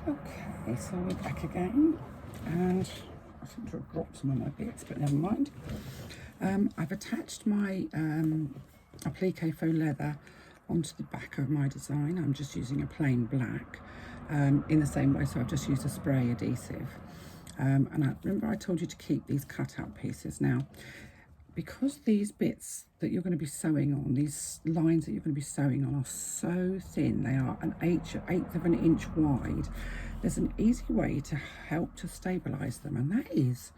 Okay, so we're back again, and I seem to have dropped some of my bits, but never mind. I've attached my applique faux leather onto the back of my design. I'm just using a plain black in the same way, so I've just used a spray adhesive. And remember I told you to keep these cutout pieces. Now, because these bits that you're going to be sewing on, these lines that you're going to be sewing on are so thin, they are an eighth of an inch wide, there's an easy way to help to stabilize them, and that is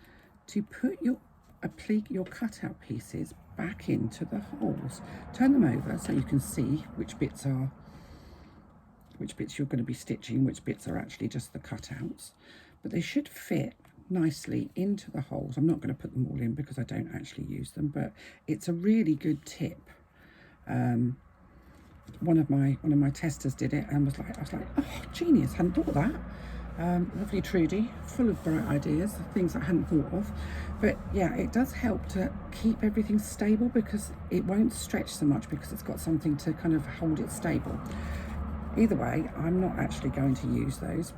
to put your applique, your cutout pieces back into the holes. Turn them over so you can see which bits you're going to be stitching, which bits are actually just the cutouts, but they should fit nicely into the holes. I'm not going to put them all in because I don't actually use them, but it's a really good tip. One of my testers did it and I was like, oh, genius, hadn't thought of that. Lovely Trudy, full of bright ideas, things I hadn't thought of. But yeah, it does help to keep everything stable because it won't stretch so much because it's got something to kind of hold it stable. Either way, I'm not actually going to use those.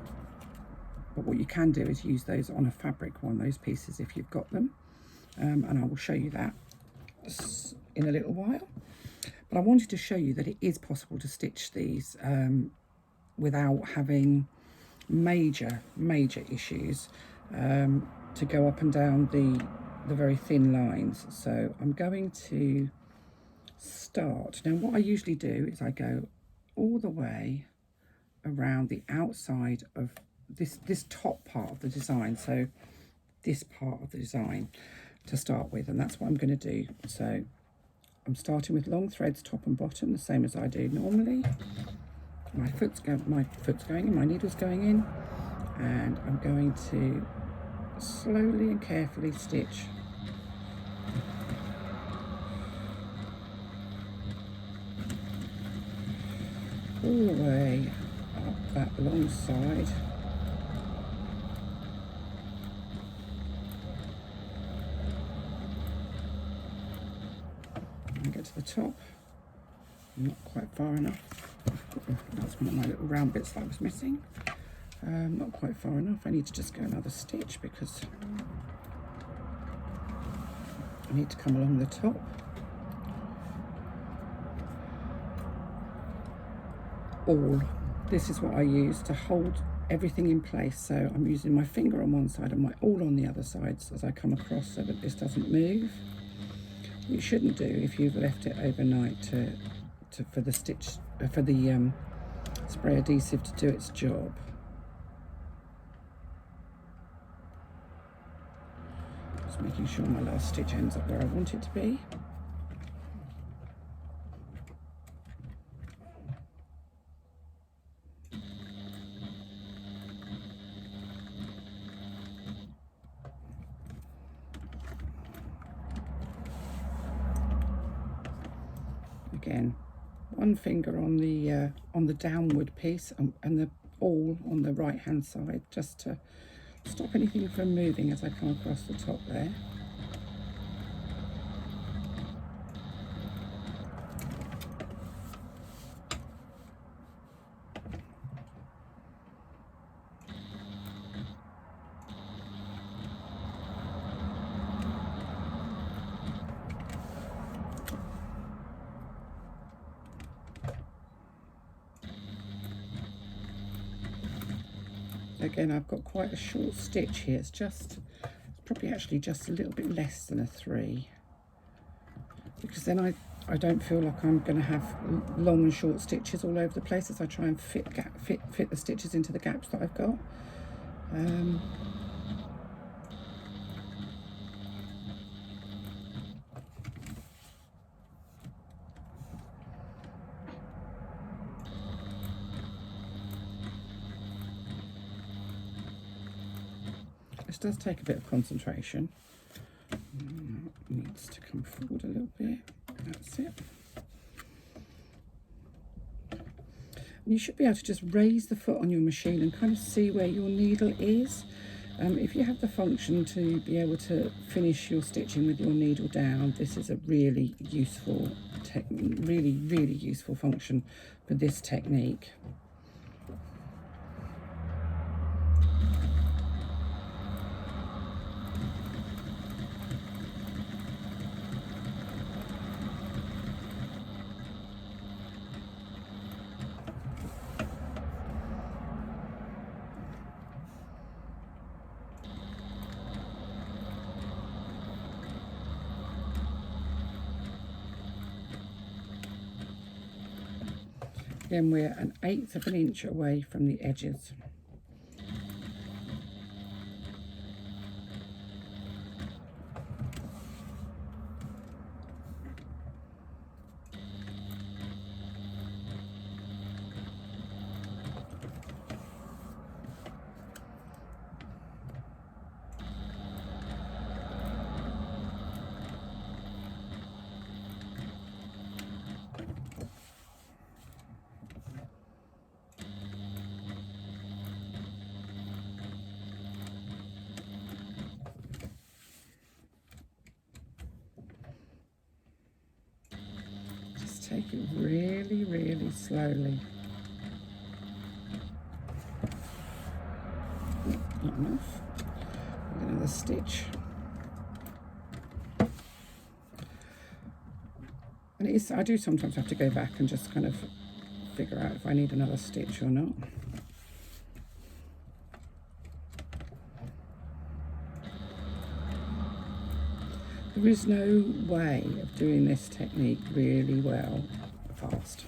But what you can do is use those on a fabric one, those pieces, if you've got them. And I will show you that in a little while. But I wanted to show you that it is possible to stitch these without having major issues to go up and down the very thin lines. So I'm going to start. Now, what I usually do is I go all the way around the outside of this top part of the design, so this part of the design to start with, and that's what I'm going to do. So I'm starting with long threads top and bottom, the same as I do normally. My foot's going in, my needle's going in, and I'm going to slowly and carefully stitch all the way up that long side. And get to the top. Not quite far enough. That's one of my little round bits that I was missing. Not quite far enough. I need to just go another stitch because I need to come along the top. This is what I use to hold everything in place. So I'm using my finger on one side and my awl on the other side as I come across, so that this doesn't move. You shouldn't do if you've left it overnight for the spray adhesive to do its job. Just making sure my last stitch ends up where I want it to be. Again, one finger on the downward piece and the awl on the right hand side, just to stop anything from moving as I come across the top there. Again, I've got quite a short stitch here. It's probably actually just a little bit less than a 3, because then I don't feel like I'm going to have long and short stitches all over the place as I try and fit the stitches into the gaps that I've got. This does take a bit of concentration. Needs to come forward a little bit. That's it. And you should be able to just raise the foot on your machine and kind of see where your needle is. If you have the function to be able to finish your stitching with your needle down, this is a really useful really useful function for this technique. again, we're 1/8 of an inch away from the edges. Take it really, really slowly. Not enough. Another stitch. And it is, I do sometimes have to go back and just kind of figure out if I need another stitch or not. There is no way of doing this technique really well fast.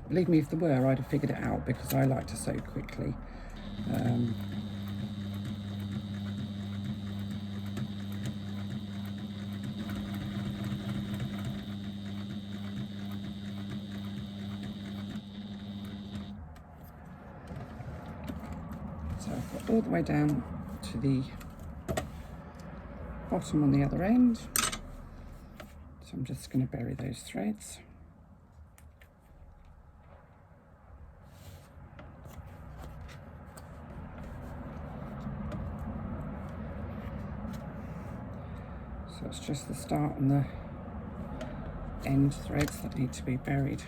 Believe me, if there were, I'd have figured it out, because I like to sew quickly. So I've got all the way down to the bottom on the other end, so I'm just going to bury those threads. So it's just the start and the end threads that need to be buried.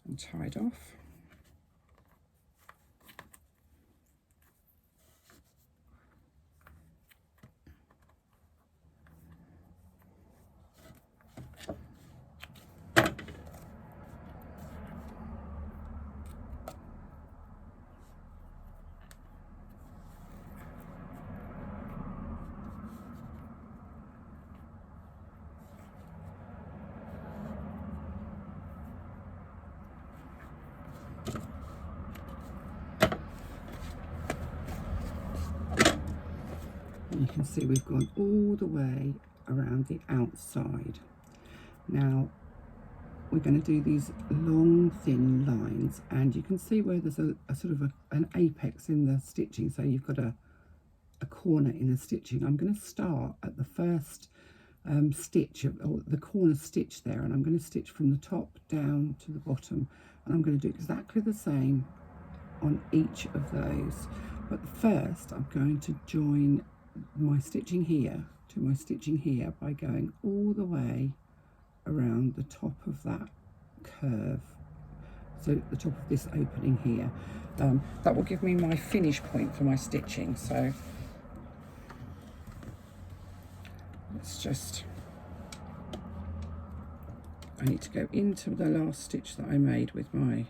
And tied off. You can see we've gone all the way around the outside. Now we're going to do these long thin lines, and you can see where there's a sort of an apex in the stitching, so you've got a corner in the stitching. I'm going to start at the first stitch, or the corner stitch there, and I'm going to stitch from the top down to the bottom, and I'm going to do exactly the same on each of those. But first I'm going to join my stitching here to my stitching here by going all the way around the top of that curve, so the top of this opening here. That will give me my finish point for my stitching. So let's just, I need to go into the last stitch that I made with my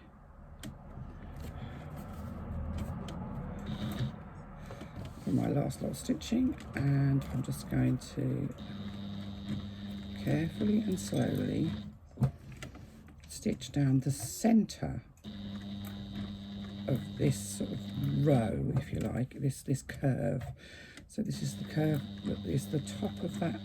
last lot of stitching, and I'm just going to carefully and slowly stitch down the center of this sort of row, if you like, this curve. So this is the curve that is the top of that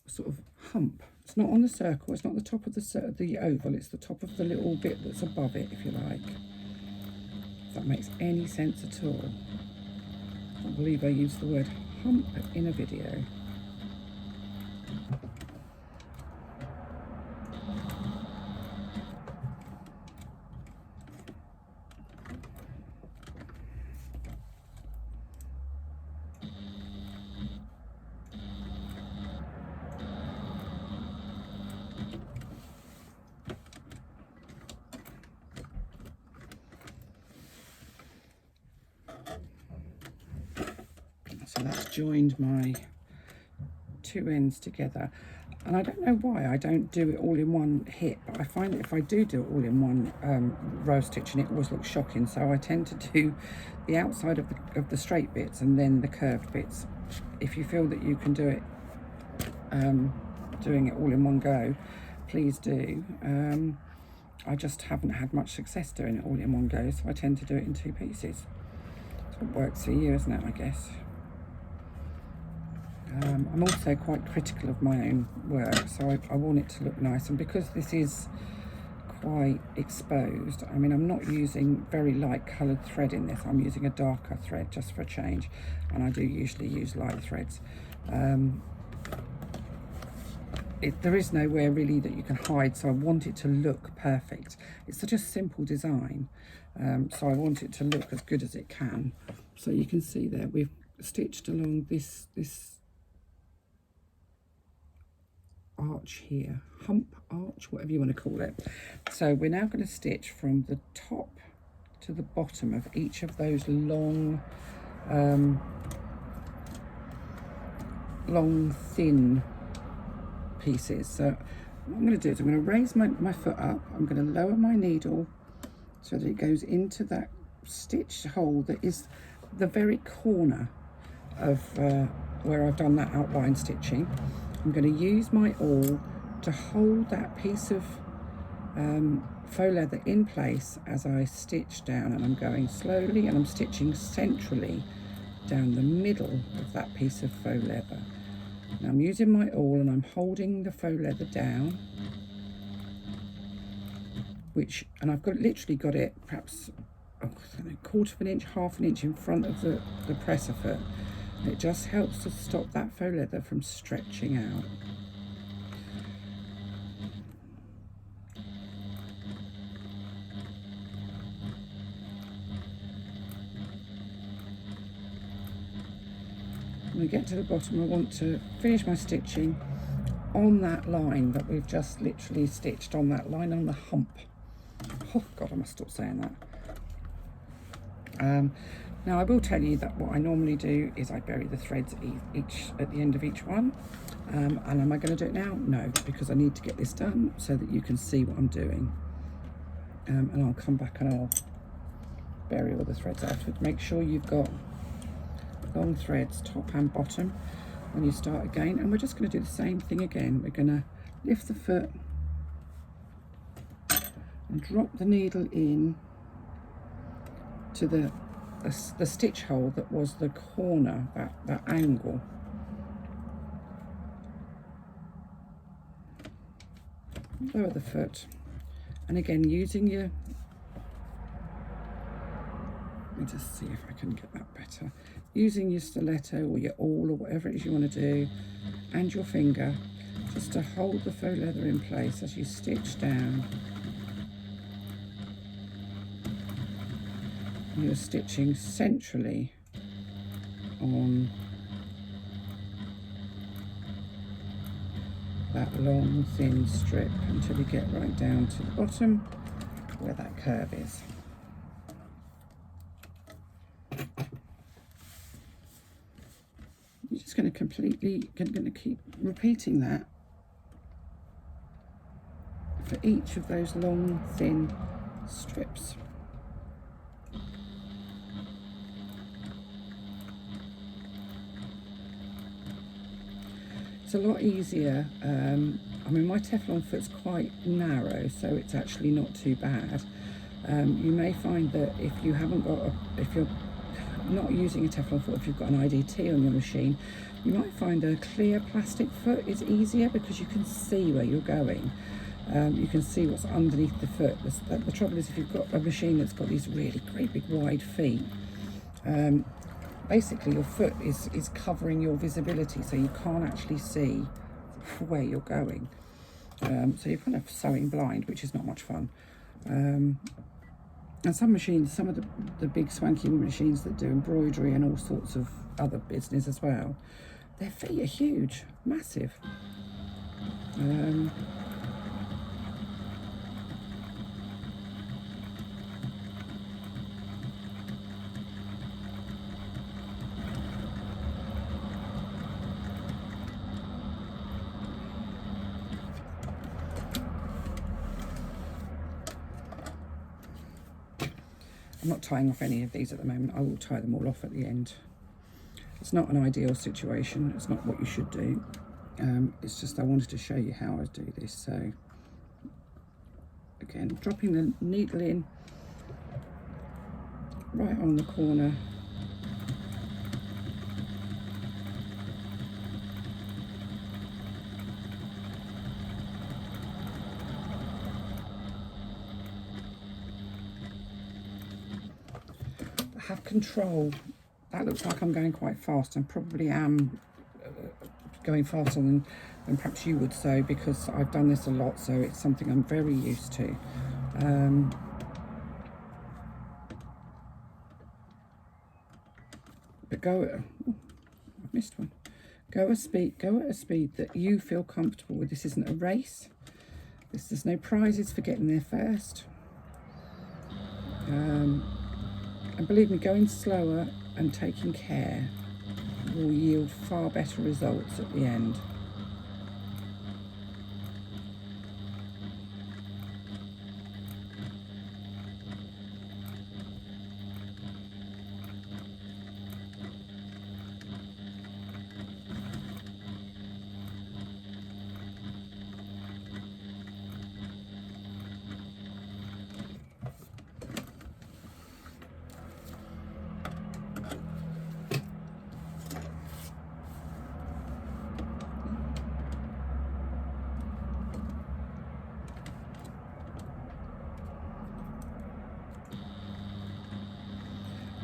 sort of hump. It's not on the circle, it's not the top of the oval, it's the top of the little bit that's above it, if you like. If that makes any sense at all. I believe I used the word hump in a video. So that's joined my two ends together, and I don't know why I don't do it all in one hit, but I find that if I do it all in one row stitching, it always looks shocking. So I tend to do the outside of the straight bits and then the curved bits if you feel that you can do it, doing it all in one go, please do. I just haven't had much success doing it all in one go, so I tend to do it in 2 pieces. It's what works for you, isn't it, I guess. I'm also quite critical of my own work, so I want it to look nice, and because this is quite exposed, I mean, I'm not using very light coloured thread in this, I'm using a darker thread just for a change, and I do usually use light threads. There is nowhere really that you can hide, so I want it to look perfect. It's such a simple design, so I want it to look as good as it can. So you can see there we've stitched along this arch here, hump arch, whatever you want to call it. So we're now going to stitch from the top to the bottom of each of those long thin pieces. So what I'm going to do is I'm going to raise my foot up, I'm going to lower my needle so that it goes into that stitched hole that is the very corner of where I've done that outline stitching. I'm going to use my awl to hold that piece of faux leather in place as I stitch down, and I'm going slowly and I'm stitching centrally down the middle of that piece of faux leather. Now I'm using my awl and I'm holding the faux leather down, and I've literally got it perhaps a quarter of an inch, half an inch in front of the presser foot. It just helps to stop that faux leather from stretching out. When I get to the bottom, I want to finish my stitching on that line that we've just literally stitched, on that line on the hump. Oh God, I must stop saying that. Now I will tell you that what I normally do is I bury the threads each at the end of each one. And am I going to do it now? No, because I need to get this done so that you can see what I'm doing. And I'll come back and I'll bury all the threads afterwards. Make sure you've got long threads top and bottom when you start again. And we're just going to do the same thing again. We're going to lift the foot and drop the needle in to the stitch hole that was the corner, that angle. Lower the foot, and again using your, let me just see if I can get that better, using your stiletto or your awl or whatever it is you want to do, and your finger, just to hold the faux leather in place as you stitch down. You're stitching centrally on that long thin strip until you get right down to the bottom where that curve is. You're just going to keep repeating that for each of those long thin strips. It's a lot easier. I mean, my Teflon foot's quite narrow, so it's actually not too bad. You may find that if you haven't got if you're not using a Teflon foot, if you've got an IDT on your machine, you might find a clear plastic foot is easier because you can see where you're going. You can see what's underneath the foot. The trouble is, if you've got a machine that's got these really great big wide feet, basically your foot is covering your visibility, so you can't actually see where you're going. So you're kind of sewing blind, which is not much fun. And some machines, some of the big swanky machines that do embroidery and all sorts of other business as well, their feet are huge, massive. I'm not tying off any of these at the moment. I will tie them all off at the end. It's not an ideal situation. It's not what you should do. It's just I wanted to show you how I do this. So again, dropping the needle in right on the corner. Have control. That looks like I'm going quite fast, and probably am going faster than perhaps you would say, because I've done this a lot, so it's something I'm very used to. But go at, I missed one. Go at a speed that you feel comfortable with. This isn't a race. There's no prizes for getting there first. And believe me, going slower and taking care will yield far better results at the end.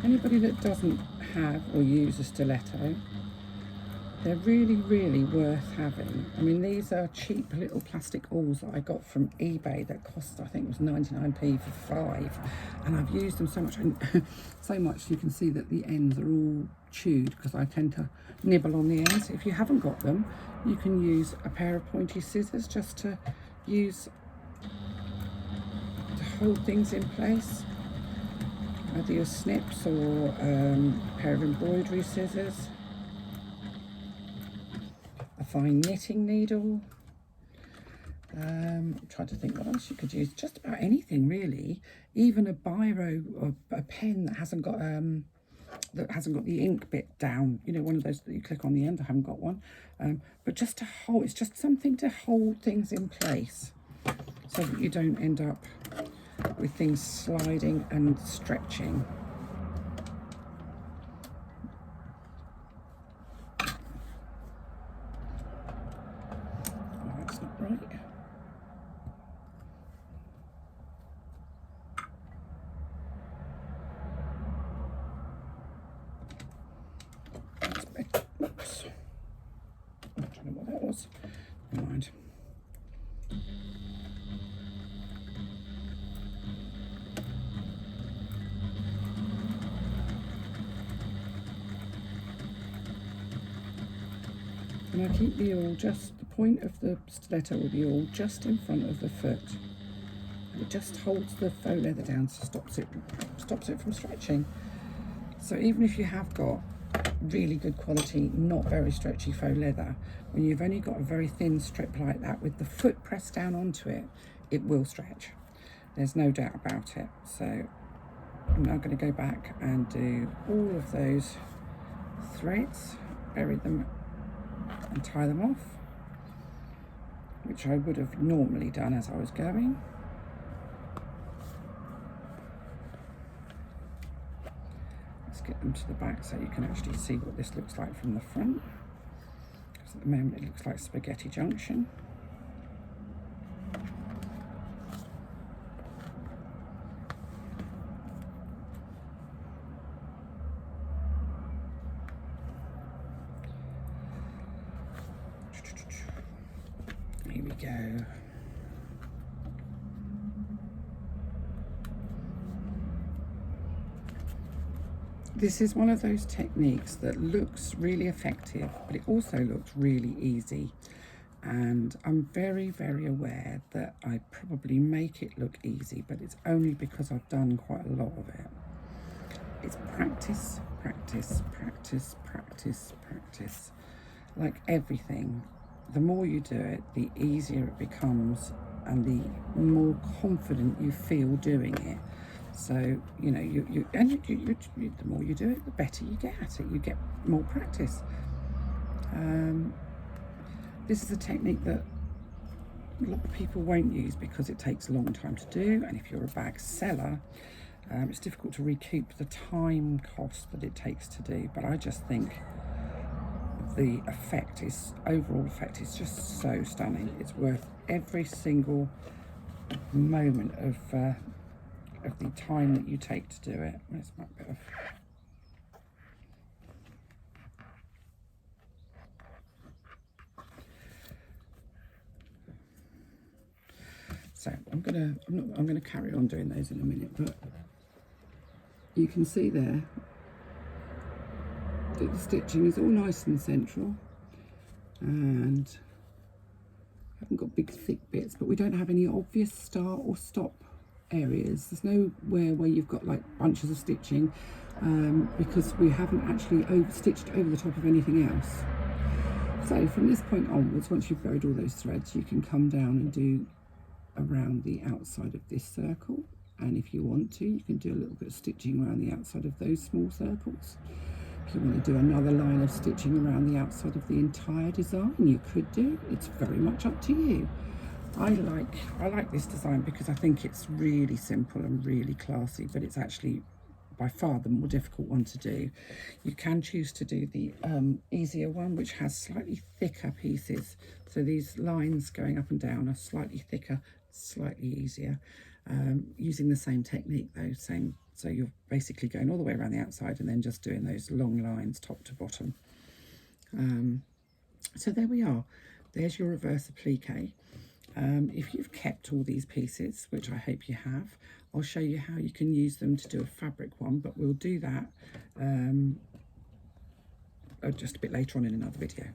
Anybody that doesn't have or use a stiletto, they're really, really worth having. I mean, these are cheap little plastic awls that I got from eBay that cost, I think it was 99p for 5. And I've used them so much, and so much you can see that the ends are all chewed because I tend to nibble on the ends. If you haven't got them, you can use a pair of pointy scissors just to use to hold things in place. Either your snips or a pair of embroidery scissors, a fine knitting needle. I'm trying to think what else you could use. Just about anything really. Even a biro or a pen that hasn't got the ink bit down. You know, one of those that you click on the end. I haven't got one. But just to hold, it's just something to hold things in place so that you don't end up with things sliding and stretching. Oh, that's not right. That's better. Oops. I don't know what that was. Never mind. And I keep the awl just, the point of the stiletto or the awl just in front of the foot. And it just holds the faux leather down, so stops it from stretching. So even if you have got really good quality, not very stretchy faux leather, when you've only got a very thin strip like that, with the foot pressed down onto it, it will stretch. There's no doubt about it. So I'm now going to go back and do all of those threads, bury them and tie them off, which I would have normally done as I was going. Let's get them to the back so you can actually see what this looks like from the front, because at the moment it looks like spaghetti junction. Here we go. This is one of those techniques that looks really effective, but it also looks really easy. And I'm very, very aware that I probably make it look easy, but it's only because I've done quite a lot of it. It's practice, practice, practice, practice, practice. Like everything, the more you do it, the easier it becomes, and the more confident you feel doing it. So, you know, the more you do it, the better you get at it. You get more practice. This is a technique that a lot of people won't use because it takes a long time to do, and if you're a bag seller, it's difficult to recoup the time cost that it takes to do. But I just think the overall effect is just so stunning. It's worth every single moment of the time that you take to do it. Where's my bit of... So I'm gonna carry on doing those in a minute, but you can see there that the stitching is all nice and central, and I haven't got big thick bits, but we don't have any obvious start or stop areas. There's nowhere where you've got like bunches of stitching, because we haven't actually stitched over the top of anything else. So from this point onwards, once you've buried all those threads, you can come down and do around the outside of this circle, and if you want to, you can do a little bit of stitching around the outside of those small circles. If you want to do another line of stitching around the outside of the entire design, you could do. It's very much up to you. I like this design because I think it's really simple and really classy, but it's actually by far the more difficult one to do. You can choose to do the easier one, which has slightly thicker pieces. So these lines going up and down are slightly thicker, slightly easier. Using the same technique though, so you're basically going all the way around the outside and then just doing those long lines top to bottom. So there we are. There's your reverse applique. If you've kept all these pieces, which I hope you have, I'll show you how you can use them to do a fabric one, but we'll do that just a bit later on in another video.